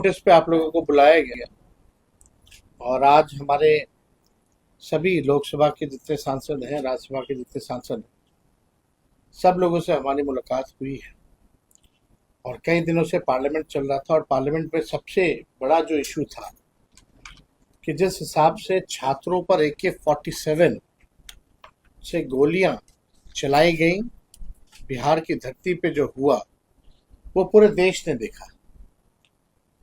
Notice पे आप लोगों को बुलाया गया और आज हमारे सभी लोकसभा के जितने सांसद हैं, राज्यसभा के जितने सांसद हैं, सब लोगों से हमारी मुलाकात हुई है। और कई दिनों से पार्लियामेंट चल रहा था और पार्लियामेंट में सबसे बड़ा जो इशू था कि जिस हिसाब से छात्रों पर AK-47 से गोलियां चलाई गई, बिहार की धरती पे जो हुआ वो पूरे देश ने देखा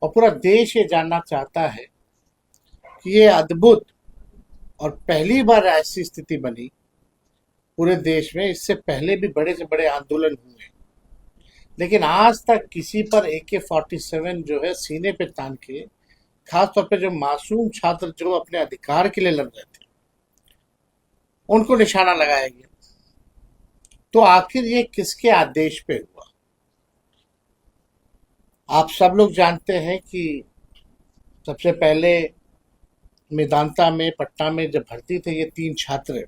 और पूरा देश ये जानना चाहता है कि ये अद्भुत और पहली बार ऐसी स्थिति बनी पूरे देश में। इससे पहले भी बड़े से बड़े आंदोलन हुए, लेकिन आज तक किसी पर AK-47 जो है सीने पे तान के, खासतौर पे जो मासूम छात्र जो अपने अधिकार के लिए लड़ रहे थे, उनको निशाना लगाया गया। तो आखिर ये किसके आदेश पे हुआ? आप सब लोग जानते हैं कि सबसे पहले मेदांता में, पटना में जब भर्ती थे ये 3 छात्र,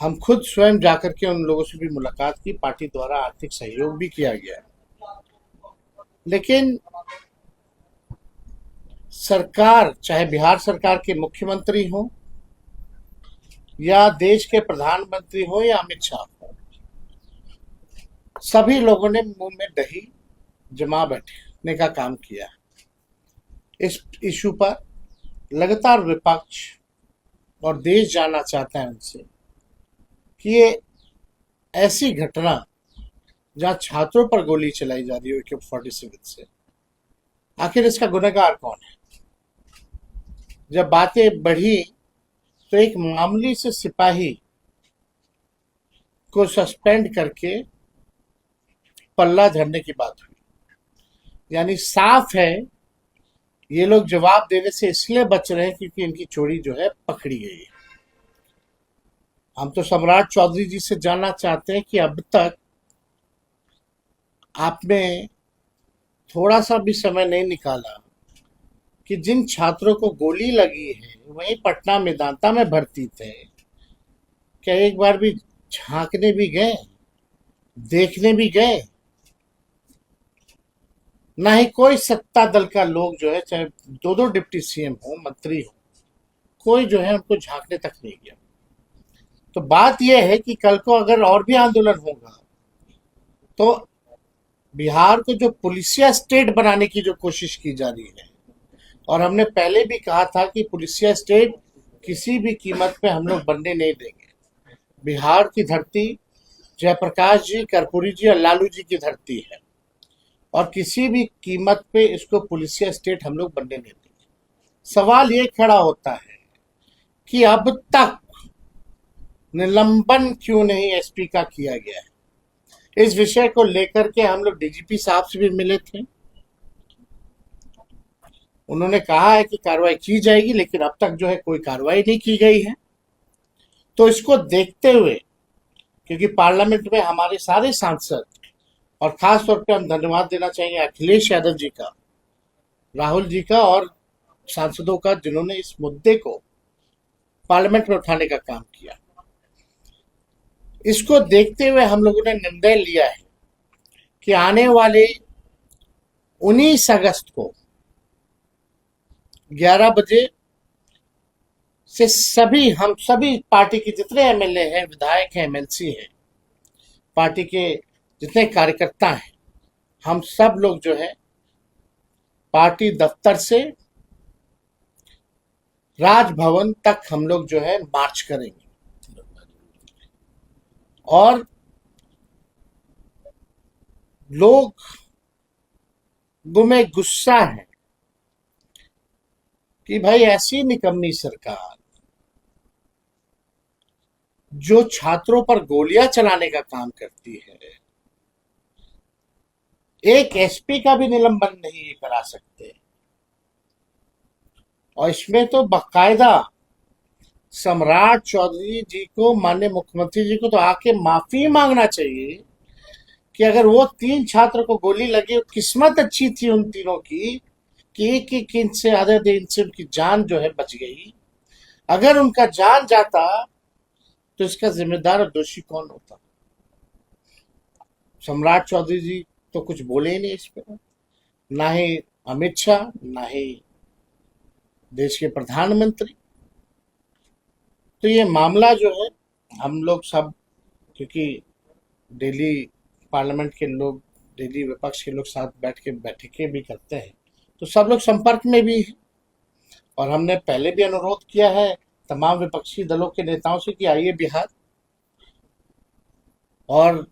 हम खुद स्वयं जाकर के उन लोगों से भी मुलाकात की, पार्टी द्वारा आर्थिक सहयोग भी किया गया है। लेकिन सरकार, चाहे बिहार सरकार के मुख्यमंत्री हो या देश के प्रधानमंत्री हो या अमित शाह हो, सभी लोगों ने मुंह में दही जमा बैठने का काम किया। इस इशू पर लगातार विपक्ष और देश जानना चाहता है उनसे कि ये ऐसी घटना जहां छात्रों पर गोली चलाई जा रही है AK-47 से, आखिर इसका गुनहगार कौन है? जब बातें बढ़ी तो एक मामूली से सिपाही को सस्पेंड करके पल्ला झड़ने की बात हुई। यानी साफ है ये लोग जवाब देने से इसलिए बच रहे हैं क्योंकि इनकी चोरी जो है पकड़ी गई है। हम तो सम्राट चौधरी जी से जानना चाहते हैं कि अब तक आपने थोड़ा सा भी समय नहीं निकाला कि जिन छात्रों को गोली लगी है वहीं पटना मेदांता में भर्ती थे, क्या एक बार भी झांकने भी गए, देखने भी गए? ना ही कोई सत्ता दल का लोग जो है, चाहे 2 डिप्टी CM हो, मंत्री हो, कोई जो है उनको झांकने तक नहीं गया। तो बात यह है कि कल को अगर और भी आंदोलन होगा तो बिहार को जो पुलिसिया स्टेट बनाने की जो कोशिश की जा रही है, और हमने पहले भी कहा था कि पुलिसिया स्टेट किसी भी कीमत पे हम लोग बनने नहीं देंगे। बिहार की धरती जयप्रकाश जी, कर्पूरी जी और लालू जी की धरती है और किसी भी कीमत पे इसको पुलिसिया स्टेट हम लोग बनने नहीं देंगे। सवाल ये खड़ा होता है कि अब तक निलंबन क्यों नहीं SP का किया गया है? इस विषय को लेकर के हम लोग DGP साहब से भी मिले थे। उन्होंने कहा है कि कार्रवाई की जाएगी, लेकिन अब तक जो है कोई कार्रवाई नहीं की गई है। तो इसको देखते हुए, क्योंकि पार्लियामेंट में हमारे सारे सांसद, और खास तौर पे हम धन्यवाद देना चाहेंगे अखिलेश यादव जी का, राहुल जी का और सांसदों का, जिन्होंने इस मुद्दे को पार्लियामेंट में उठाने का काम किया। इसको देखते हुए हम लोगों ने निर्णय लिया है कि आने वाले 19 अगस्त को 11 बजे से हम सभी पार्टी के जितने MLA हैं, विधायक हैं, MLC हैं, पार्टी के जितने कार्यकर्ता हैं, हम सब लोग जो है पार्टी दफ्तर से राजभवन तक हम लोग जो है मार्च करेंगे। और लोग में गुस्सा है कि भाई ऐसी निकम्मी सरकार जो छात्रों पर गोलियां चलाने का काम करती है, एक SP का भी निलंबन नहीं करा सकते। और इसमें तो बाकायदा सम्राट चौधरी जी को, माननीय मुख्यमंत्री जी को तो आके माफी मांगना चाहिए कि अगर वो 3 छात्र को गोली लगी, किस्मत अच्छी थी उन तीनों की कि एक इंच से, आधे इंच से उनकी जान जो है बच गई। अगर उनका जान जाता तो इसका जिम्मेदार और दोषी कौन होता? सम्राट चौधरी जी तो कुछ बोले ही नहीं इस पर, ना ही अमित शाह, ना ही देश के प्रधानमंत्री। तो ये मामला जो है, हम लोग सब, क्योंकि दिल्ली पार्लियामेंट के लोग, दिल्ली विपक्ष के लोग साथ बैठ के बैठकें भी करते हैं, तो सब लोग संपर्क में भी हैं। और हमने पहले भी अनुरोध किया है तमाम विपक्षी दलों के नेताओं से कि आइए बिहार और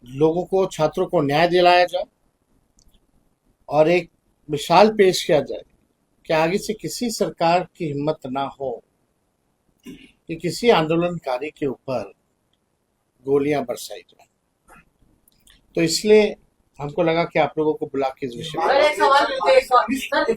लोगों को, छात्रों को न्याय दिलाया जाए और एक मिसाल पेश किया जाए कि आगे से किसी सरकार की हिम्मत ना हो कि किसी आंदोलनकारी के ऊपर गोलियां बरसाई जाए। तो इसलिए हमको लगा कि आप लोगों को बुला के इस विषय में